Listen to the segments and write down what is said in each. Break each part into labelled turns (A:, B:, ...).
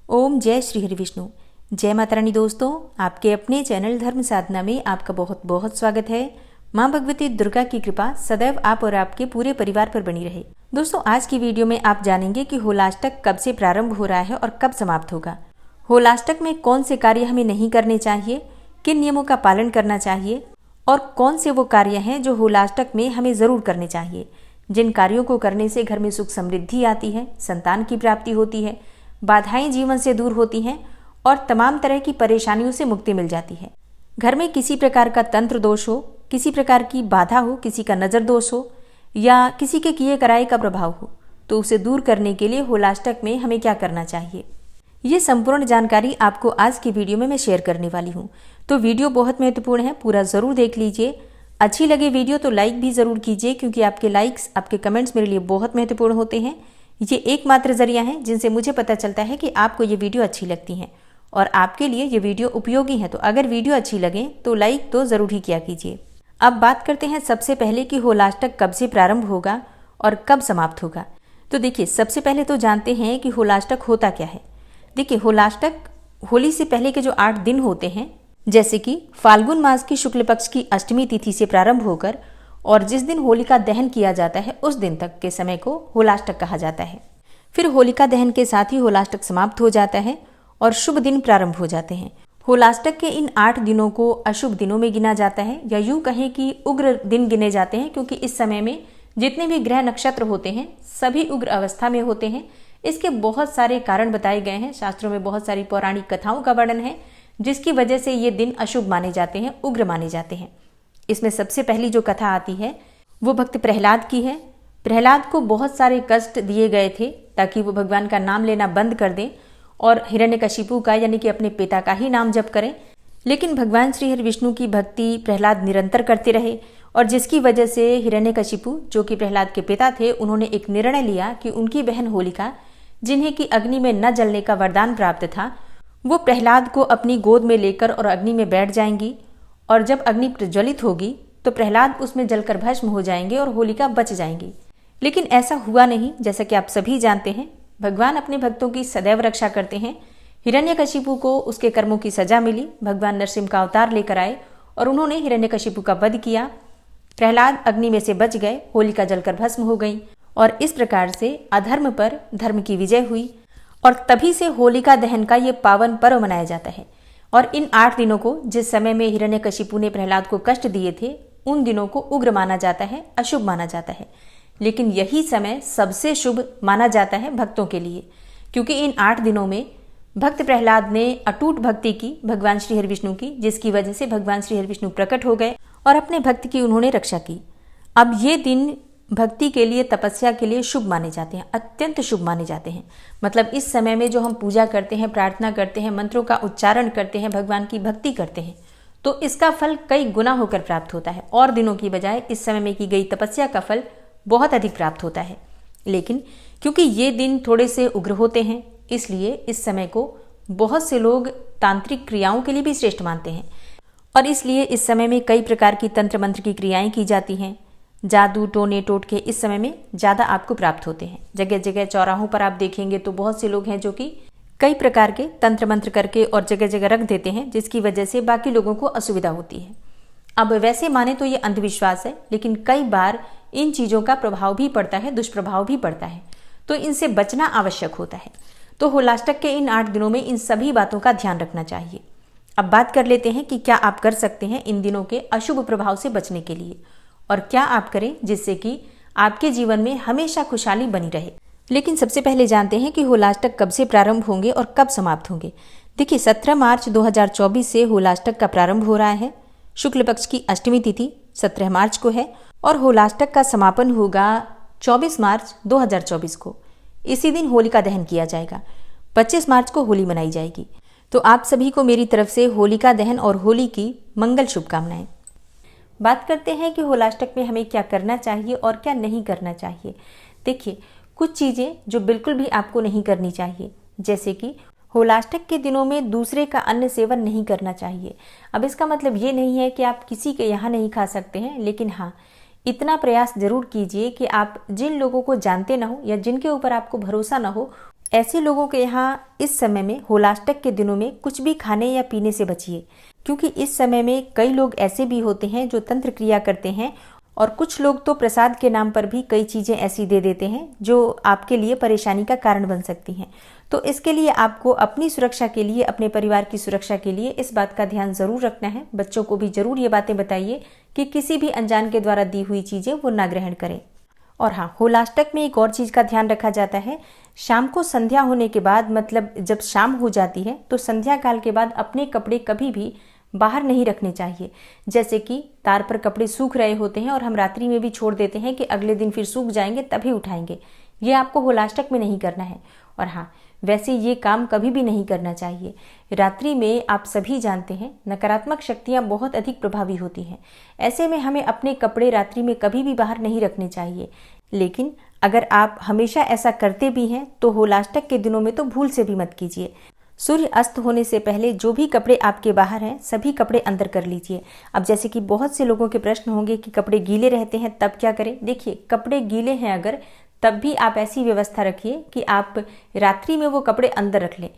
A: ओम जय श्री हरि विष्णु। जय माता रानी। दोस्तों, आपके अपने चैनल धर्म साधना में आपका बहुत बहुत स्वागत है। माँ भगवती दुर्गा की कृपा सदैव आप और आपके पूरे परिवार पर बनी रहे। दोस्तों, आज की वीडियो में आप जानेंगे कि होलाष्टक कब से प्रारंभ हो रहा है और कब समाप्त होगा। होलाष्टक में कौन से कार्य हमें नहीं करने चाहिए, किन नियमों का पालन करना चाहिए और कौन से वो कार्य हैं जो होलाष्टक में हमें जरूर करने चाहिए, जिन कार्यों को करने से घर में सुख समृद्धि आती है, संतान की प्राप्ति होती है, बाधाएं जीवन से दूर होती हैं और तमाम तरह की परेशानियों से मुक्ति मिल जाती है। घर में किसी प्रकार का तंत्र दोष हो, किसी प्रकार की बाधा हो, किसी का नजर दोष हो या किसी के किए कराए का प्रभाव हो, तो उसे दूर करने के लिए होलाष्टक में हमें क्या करना चाहिए, ये संपूर्ण जानकारी आपको आज की वीडियो में मैं शेयर करने वाली हूँ। तो वीडियो बहुत महत्वपूर्ण है, पूरा जरूर देख लीजिए। अच्छी लगे वीडियो तो लाइक भी जरूर कीजिए, क्योंकि आपके लाइक्स, आपके कमेंट्स मेरे लिए बहुत महत्वपूर्ण होते हैं। ये एकमात्र जरिया है जिनसे मुझे पता चलता है कि आपको ये वीडियो अच्छी लगती हैं और आपके लिए ये वीडियो उपयोगी है। तो अगर वीडियो अच्छी लगे तो लाइक तो जरूर ही किया कीजिए। अब बात करते हैं सबसे पहले कि होलाष्टक कब से प्रारंभ होगा और कब समाप्त होगा। तो देखिए, सबसे पहले तो जानते हैं कि होलाष्टक होता क्या है। देखिए, होलाष्टक होली से पहले के जो 8 दिन होते हैं, जैसे कि फाल्गुन मास की शुक्ल पक्ष की अष्टमी तिथि से प्रारंभ होकर और जिस दिन होलिका दहन किया जाता है उस दिन तक के समय को होलाष्टक कहा जाता है। फिर होलिका दहन के साथ ही होलाष्टक समाप्त हो जाता है और शुभ दिन प्रारंभ हो जाते हैं। होलाष्टक के इन 8 दिनों को अशुभ दिनों में गिना जाता है, या यूं कहें कि उग्र दिन गिने जाते हैं, क्योंकि इस समय में जितने भी ग्रह नक्षत्र होते हैं सभी उग्र अवस्था में होते हैं। इसके बहुत सारे कारण बताए गए हैं, शास्त्रों में बहुत सारी पौराणिक कथाओं का वर्णन है जिसकी वजह से ये दिन अशुभ माने जाते हैं, उग्र माने जाते हैं। इसमें सबसे पहली जो कथा आती है वो भक्त प्रहलाद की है। प्रहलाद को बहुत सारे कष्ट दिए गए थे ताकि वो भगवान का नाम लेना बंद कर दें और हिरण्यकशिपु का, यानी कि अपने पिता का ही नाम जप करें। लेकिन भगवान श्री हरि विष्णु की भक्ति प्रहलाद निरंतर करते रहे और जिसकी वजह से हिरण्यकशिपु, जो कि प्रहलाद के पिता थे, उन्होंने एक निर्णय लिया कि उनकी बहन होलिका, जिन्हें कि अग्नि में न जलने का वरदान प्राप्त था, वो प्रहलाद को अपनी गोद में लेकर और अग्नि में बैठ जाएंगी और जब अग्नि प्रज्वलित होगी तो प्रहलाद उसमें जलकर भस्म हो जाएंगे और होलिका बच जाएंगी। लेकिन ऐसा हुआ नहीं। जैसा कि आप सभी जानते हैं, भगवान अपने भक्तों की सदैव रक्षा करते हैं। हिरण्यकशिपु को उसके कर्मों की सजा मिली। भगवान नरसिंह का अवतार लेकर आए और उन्होंने हिरण्यकशिपु का वध किया। प्रहलाद अग्नि में से बच गए, होलिका जलकर भस्म हो गई और इस प्रकार से अधर्म पर धर्म की विजय हुई और तभी से होलिका दहन का ये पावन पर्व मनाया जाता है। और इन 8 दिनों को, जिस समय में हिरण्यकशिपु ने प्रहलाद को कष्ट दिए थे, उन दिनों को उग्र माना जाता है, अशुभ माना जाता है। लेकिन यही समय सबसे शुभ माना जाता है भक्तों के लिए, क्योंकि इन 8 दिनों में भक्त प्रहलाद ने अटूट भक्ति की भगवान श्री हरि विष्णु की, जिसकी वजह से भगवान श्री हरि विष्णु प्रकट हो गए और अपने भक्त की उन्होंने रक्षा की। अब ये दिन भक्ति के लिए, तपस्या के लिए शुभ माने जाते हैं, अत्यंत शुभ माने जाते हैं। मतलब इस समय में जो हम पूजा करते हैं, प्रार्थना करते हैं, मंत्रों का उच्चारण करते हैं, भगवान की भक्ति करते हैं, तो इसका फल कई गुना होकर प्राप्त होता है और दिनों की बजाय इस समय में की गई तपस्या का फल बहुत अधिक प्राप्त होता है। लेकिन क्योंकि ये दिन थोड़े से उग्र होते हैं, इसलिए इस समय को बहुत से लोग तांत्रिक क्रियाओं के लिए भी श्रेष्ठ मानते हैं और इसलिए इस समय में कई प्रकार की तंत्र मंत्र की क्रियाएं की जाती हैं। जादू टोने टोटके इस समय में ज़्यादा आपको प्राप्त होते हैं। जगह जगह चौराहों पर आप देखेंगे तो बहुत से लोग हैं जो कि कई प्रकार के तंत्र मंत्र करके और जगह जगह रख देते हैं, जिसकी वजह से बाकी लोगों को असुविधा होती है। अब वैसे माने तो ये अंधविश्वास है, लेकिन कई बार इन चीज़ों का प्रभाव भी पड़ता है, दुष्प्रभाव भी पड़ता है, तो इनसे बचना आवश्यक होता है। तो होलाष्टक के इन 8 दिनों में इन सभी बातों का ध्यान रखना चाहिए। अब बात कर लेते हैं कि क्या आप कर सकते हैं इन दिनों के अशुभ प्रभाव से बचने के लिए और क्या आप करें जिससे कि आपके जीवन में हमेशा खुशहाली बनी रहे। लेकिन सबसे पहले जानते हैं कि होलाष्टक कब से प्रारंभ होंगे और कब समाप्त होंगे। देखिए, 17 मार्च 2024 से होलाष्टक का प्रारंभ हो रहा है। शुक्ल पक्ष की अष्टमी तिथि 17 मार्च को है और होलाष्टक का समापन होगा 24 मार्च 2024 को। इसी दिन होलिका दहन किया जाएगा। 25 मार्च को होली मनाई जाएगी। तो आप सभी को मेरी तरफ से होलिका दहन और होली की मंगल शुभकामनाएं। बात करते हैं कि होलाष्टक में हमें क्या करना चाहिए और क्या नहीं करना चाहिए। देखिए, कुछ चीज़ें जो बिल्कुल भी आपको नहीं करनी चाहिए, जैसे कि होलाष्टक के दिनों में दूसरे का अन्न सेवन नहीं करना चाहिए। अब इसका मतलब ये नहीं है कि आप किसी के यहाँ नहीं खा सकते हैं, लेकिन हाँ, इतना प्रयास जरूर कीजिए कि आप जिन लोगों को जानते ना हो या जिनके ऊपर आपको भरोसा ना हो, ऐसे लोगों के यहाँ इस समय में होलाष्टक के दिनों में कुछ भी खाने या पीने से बचिए, क्योंकि इस समय में कई लोग ऐसे भी होते हैं जो तंत्र क्रिया करते हैं और कुछ लोग तो प्रसाद के नाम पर भी कई चीज़ें ऐसी दे देते हैं जो आपके लिए परेशानी का कारण बन सकती हैं। तो इसके लिए आपको अपनी सुरक्षा के लिए, अपने परिवार की सुरक्षा के लिए इस बात का ध्यान ज़रूर रखना है। बच्चों को भी ज़रूर ये बातें बताइए कि किसी भी अनजान के द्वारा दी हुई चीज़ें वो ना ग्रहण करें। और हाँ, होलाष्टक में एक और चीज़ का ध्यान रखा जाता है। शाम को संध्या होने के बाद, मतलब जब शाम हो जाती है, तो संध्या काल के बाद अपने कपड़े कभी भी बाहर नहीं रखने चाहिए। जैसे कि तार पर कपड़े सूख रहे होते हैं और हम रात्रि में भी छोड़ देते हैं कि अगले दिन फिर सूख जाएंगे तभी उठाएंगे। ये आपको होलाष्टक में नहीं करना है। और हाँ, वैसे ये काम कभी भी नहीं करना चाहिए। रात्रि में आप सभी जानते हैं नकारात्मक शक्तियाँ बहुत अधिक प्रभावी होती हैं। ऐसे में हमें अपने कपड़े रात्रि में कभी भी बाहर नहीं रखने चाहिए। लेकिन अगर आप हमेशा ऐसा करते भी हैं तो होलाष्टक के दिनों में तो भूल से भी मत कीजिए। सूर्य अस्त होने से पहले जो भी कपड़े आपके बाहर हैं सभी कपड़े अंदर कर लीजिए। अब जैसे कि बहुत से लोगों के प्रश्न होंगे कि कपड़े गीले रहते हैं तब क्या करें। देखिए, कपड़े गीले हैं अगर, तब भी आप ऐसी व्यवस्था रखिए कि आप रात्रि में वो कपड़े अंदर रख लें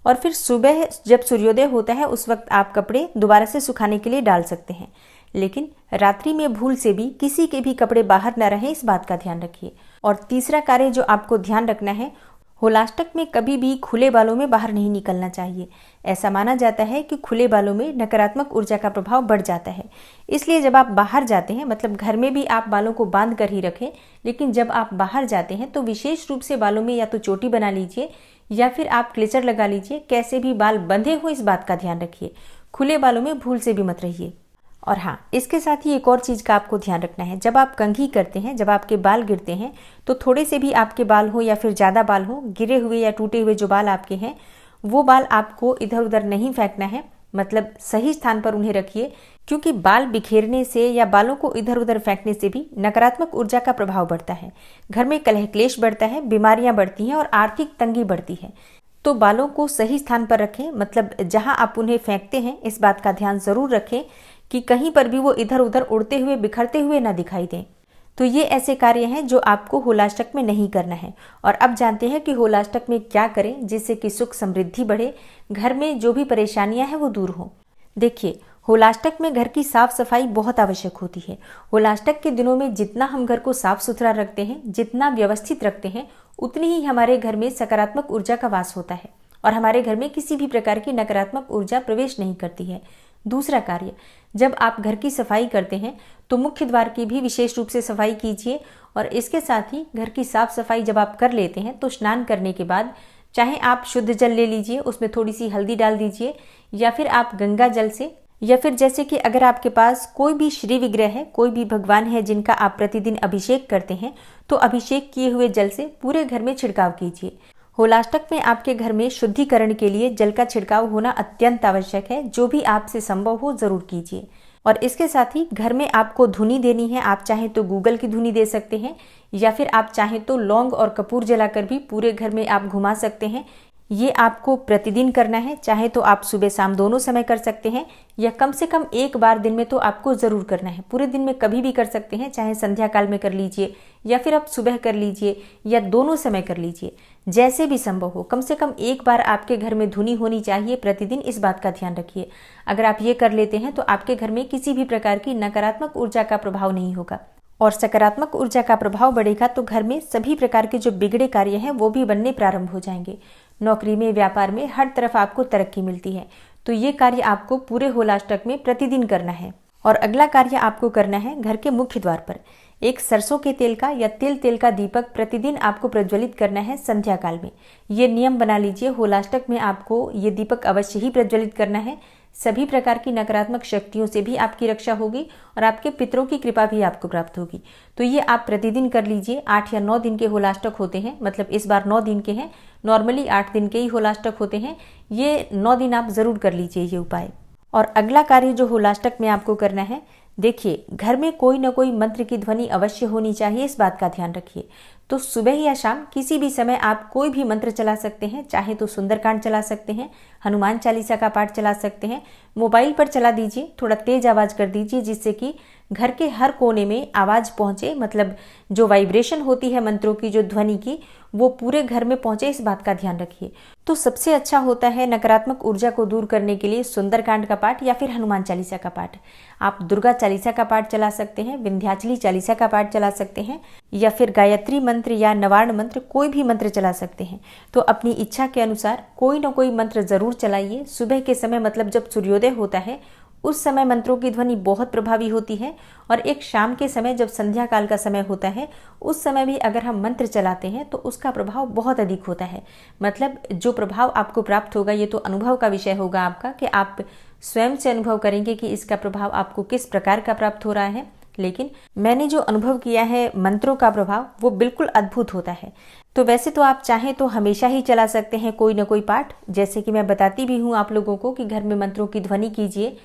A: और फिर सुबह जब सूर्योदय होता है उस वक्त आप कपड़े दोबारा से सुखाने के लिए डाल सकते हैं। लेकिन रात्रि में भूल से भी किसी के भी कपड़े बाहर न रहें, इस बात का ध्यान रखिए। और तीसरा कार्य जो आपको ध्यान रखना है, होलाष्टक में कभी भी खुले बालों में बाहर नहीं निकलना चाहिए। ऐसा माना जाता है कि खुले बालों में नकारात्मक ऊर्जा का प्रभाव बढ़ जाता है। इसलिए जब आप बाहर जाते हैं, मतलब घर में भी आप बालों को बांध कर ही रखें, लेकिन जब आप बाहर जाते हैं तो विशेष रूप से बालों में या तो चोटी बना लीजिए या फिर आप क्लेचर लगा लीजिए। कैसे भी बाल बंधे हो इस बात का ध्यान रखिए। खुले बालों में भूल से भी मत रहिए। और हाँ, इसके साथ ही एक और चीज़ का आपको ध्यान रखना है। जब आप कंघी करते हैं, जब आपके बाल गिरते हैं, तो थोड़े से भी आपके बाल हो या फिर ज़्यादा बाल हो, गिरे हुए या टूटे हुए जो बाल आपके हैं, वो बाल आपको इधर उधर नहीं फेंकना है। मतलब सही स्थान पर उन्हें रखिए, क्योंकि बाल बिखेरने से या बालों को इधर उधर फेंकने से भी नकारात्मक ऊर्जा का प्रभाव बढ़ता है। घर में कलह क्लेश बढ़ता है, बीमारियां बढ़ती हैं और आर्थिक तंगी बढ़ती है। तो बालों को सही स्थान पर रखें, मतलब जहां आप उन्हें फेंकते हैं इस बात का ध्यान जरूर रखें कि कहीं पर भी वो इधर उधर उड़ते हुए, बिखरते हुए ना दिखाई दें। तो ये ऐसे कार्य हैं जो आपको होलाष्टक में नहीं करना है। और अब जानते हैं कि होलाष्टक में क्या करें जिससे कि सुख समृद्धि बढ़े, घर में जो भी परेशानियां हैं वो दूर हों। देखिए, होलाष्टक में घर की साफ सफाई बहुत आवश्यक होती है। होलाष्टक के दिनों में जितना हम घर को साफ सुथरा रखते हैं, जितना व्यवस्थित रखते हैं, उतनी ही हमारे घर में सकारात्मक ऊर्जा का वास होता है और हमारे घर में किसी भी प्रकार की नकारात्मक ऊर्जा प्रवेश नहीं करती है। दूसरा कार्य, जब आप घर की सफाई करते हैं तो मुख्य द्वार की भी विशेष रूप से सफाई कीजिए। और इसके साथ ही घर की साफ सफाई जब आप कर लेते हैं तो स्नान करने के बाद चाहे आप शुद्ध जल ले लीजिए, उसमें थोड़ी सी हल्दी डाल दीजिए, या फिर आप गंगा जल से, या फिर जैसे कि अगर आपके पास कोई भी श्री विग्रह है, कोई भी भगवान है जिनका आप प्रतिदिन अभिषेक करते हैं, तो अभिषेक किए हुए जल से पूरे घर में छिड़काव कीजिए। होलाष्टक में आपके घर में शुद्धिकरण के लिए जल का छिड़काव होना अत्यंत आवश्यक है। जो भी आपसे संभव हो जरूर कीजिए। और इसके साथ ही घर में आपको धुनी देनी है। आप चाहें तो गूगल की धुनी दे सकते हैं, या फिर आप चाहें तो लौंग और कपूर जलाकर भी पूरे घर में आप घुमा सकते हैं। ये आपको प्रतिदिन करना है। चाहे तो आप सुबह शाम दोनों समय कर सकते हैं, या कम से कम एक बार दिन में तो आपको ज़रूर करना है। पूरे दिन में कभी भी कर सकते हैं, चाहे संध्या काल में कर लीजिए या फिर आप सुबह कर लीजिए या दोनों समय कर लीजिए, जैसे भी संभव हो। कम से कम एक बार आपके घर में धुनी होनी चाहिए प्रतिदिन, इस बात का ध्यान रखिए। अगर आप ये कर लेते हैं तो आपके घर में किसी भी प्रकार की नकारात्मक ऊर्जा का प्रभाव नहीं होगा और सकारात्मक ऊर्जा का प्रभाव बढ़ेगा तो घर में सभी प्रकार के जो बिगड़े कार्य हैं वो भी बनने प्रारंभ हो जाएंगे। नौकरी में, व्यापार में, हर तरफ आपको तरक्की मिलती है। तो ये कार्य आपको पूरे होलाष्टक में प्रतिदिन करना है। और अगला कार्य आपको करना है, घर के मुख्य द्वार पर एक सरसों के तेल का या तेल का दीपक प्रतिदिन आपको प्रज्वलित करना है संध्या काल में। ये नियम बना लीजिए, होलाष्टक में आपको ये दीपक अवश्य ही प्रज्वलित करना है। सभी प्रकार की नकारात्मक शक्तियों से भी आपकी रक्षा होगी और आपके पितरों की कृपा भी आपको प्राप्त होगी। तो ये आप प्रतिदिन कर लीजिए। 8 या 9 दिन के होलाष्टक होते हैं, मतलब इस बार 9 दिन के हैं, नॉर्मली 8 दिन के ही होलाष्टक होते हैं। ये 9 दिन आप जरूर कर लीजिए ये उपाय। और अगला कार्य जो होलाष्टक में आपको करना है, देखिए घर में कोई ना कोई मंत्र की ध्वनि अवश्य होनी चाहिए, इस बात का ध्यान रखिए। तो सुबह या शाम किसी भी समय आप कोई भी मंत्र चला सकते हैं। चाहे तो सुंदरकांड चला सकते हैं, हनुमान चालीसा का पाठ चला सकते हैं। मोबाइल पर चला दीजिए, थोड़ा तेज आवाज कर दीजिए जिससे कि घर के हर कोने में आवाज पहुंचे, मतलब जो वाइब्रेशन होती है मंत्रों की, जो ध्वनि की, वो पूरे घर में पहुंचे, इस बात का ध्यान रखिए। तो सबसे अच्छा होता है नकारात्मक ऊर्जा को दूर करने के लिए सुंदरकांड का पाठ या फिर हनुमान चालीसा का पाठ। आप दुर्गा चालीसा का पाठ चला सकते हैं, विंध्याचली चालीसा का पाठ चला सकते हैं, या फिर गायत्री मंत्र या नवार्ण मंत्र, कोई भी मंत्र चला सकते हैं। तो अपनी इच्छा के अनुसार कोई ना कोई मंत्र जरूर चलाइए। सुबह के समय, मतलब जब सूर्योदय होता है, उस समय मंत्रों की ध्वनि बहुत प्रभावी होती है। और एक शाम के समय, जब संध्या काल का समय होता है, उस समय भी अगर हम मंत्र चलाते हैं तो उसका प्रभाव बहुत अधिक होता है। मतलब जो प्रभाव आपको प्राप्त होगा, ये तो अनुभव का विषय होगा आपका, कि आप स्वयं से अनुभव करेंगे कि इसका प्रभाव आपको किस प्रकार का प्राप्त हो रहा है। लेकिन मैंने जो अनुभव किया है मंत्रों का प्रभाव, वो बिल्कुल अद्भुत होता है। तो वैसे तो आप चाहें तो हमेशा ही चला सकते हैं कोई ना कोई पाठ, जैसे कि मैं बताती भी हूँ आप लोगों को कि घर में मंत्रों की ध्वनि कीजिए।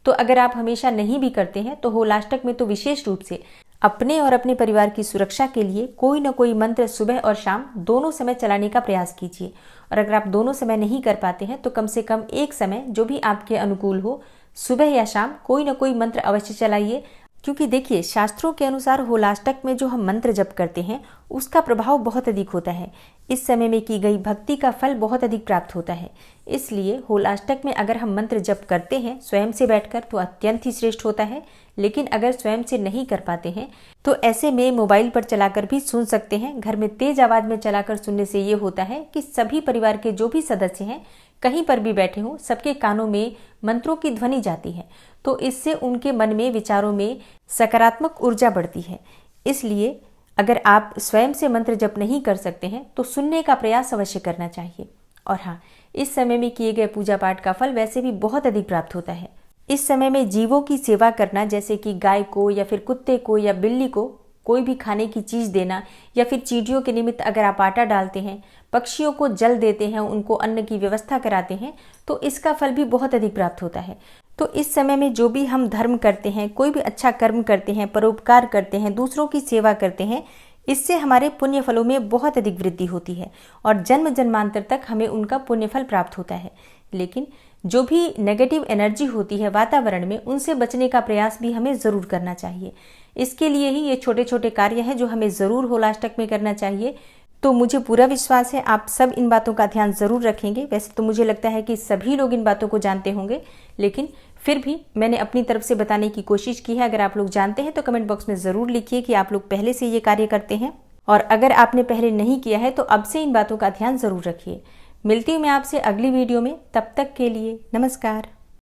A: तो अगर आप हमेशा नहीं भी करते हैं तो होलाष्टक में तो विशेष रूप से अपने और अपने परिवार की सुरक्षा के लिए कोई न कोई मंत्र सुबह और शाम दोनों समय चलाने का प्रयास कीजिए। और अगर आप दोनों समय नहीं कर पाते हैं तो कम से कम एक समय, जो भी आपके अनुकूल हो, सुबह या शाम कोई न कोई मंत्र अवश्य चलाइए। क्योंकि देखिए, शास्त्रों के अनुसार होलाष्टक में जो हम मंत्र जप करते हैं उसका प्रभाव बहुत अधिक होता है। इस समय में की गई भक्ति का फल बहुत अधिक प्राप्त होता है। इसलिए होलाष्टक में अगर हम मंत्र जप करते हैं स्वयं से बैठकर तो अत्यंत ही श्रेष्ठ होता है। लेकिन अगर स्वयं से नहीं कर पाते हैं तो ऐसे में मोबाइल पर चलाकर भी सुन सकते हैं। घर में तेज आवाज में चलाकर सुनने से ये होता है कि सभी परिवार के जो भी सदस्य हैं, कहीं पर भी बैठे हों, सबके कानों में मंत्रों की ध्वनि जाती है। तो इससे उनके मन में, विचारों में सकारात्मक ऊर्जा बढ़ती है। इसलिए अगर आप स्वयं से मंत्र जप नहीं कर सकते हैं तो सुनने का प्रयास अवश्य करना चाहिए। और हाँ, इस समय में किए गए पूजा पाठ का फल वैसे भी बहुत अधिक प्राप्त होता है। इस समय में जीवों की सेवा करना, जैसे कि गाय को या फिर कुत्ते को या बिल्ली को कोई भी खाने की चीज देना, या फिर चींटियों के निमित्त अगर आप आटा डालते हैं, पक्षियों को जल देते हैं, उनको अन्न की व्यवस्था कराते हैं, तो इसका फल भी बहुत अधिक प्राप्त होता है। तो इस समय में जो भी हम धर्म करते हैं, कोई भी अच्छा कर्म करते हैं, परोपकार करते हैं, दूसरों की सेवा करते हैं, इससे हमारे पुण्य फलों में बहुत अधिक वृद्धि होती है और जन्म जन्मांतर तक हमें उनका पुण्य फल प्राप्त होता है। लेकिन जो भी नेगेटिव एनर्जी होती है वातावरण में, उनसे बचने का प्रयास भी हमें जरूर करना चाहिए। इसके लिए ही ये छोटे छोटे कार्य हैं जो हमें जरूर होलाष्टक में करना चाहिए। तो मुझे पूरा विश्वास है आप सब इन बातों का ध्यान जरूर रखेंगे। वैसे तो मुझे लगता है कि सभी लोग इन बातों को जानते होंगे, लेकिन फिर भी मैंने अपनी तरफ से बताने की कोशिश की है। अगर आप लोग जानते हैं तो कमेंट बॉक्स में जरूर लिखिए कि आप लोग पहले से ये कार्य करते हैं, और अगर आपने पहले नहीं किया है तो अब से इन बातों का ध्यान जरूर रखिए। मिलती हूँ मैं आपसे अगली वीडियो में, तब तक के लिए नमस्कार।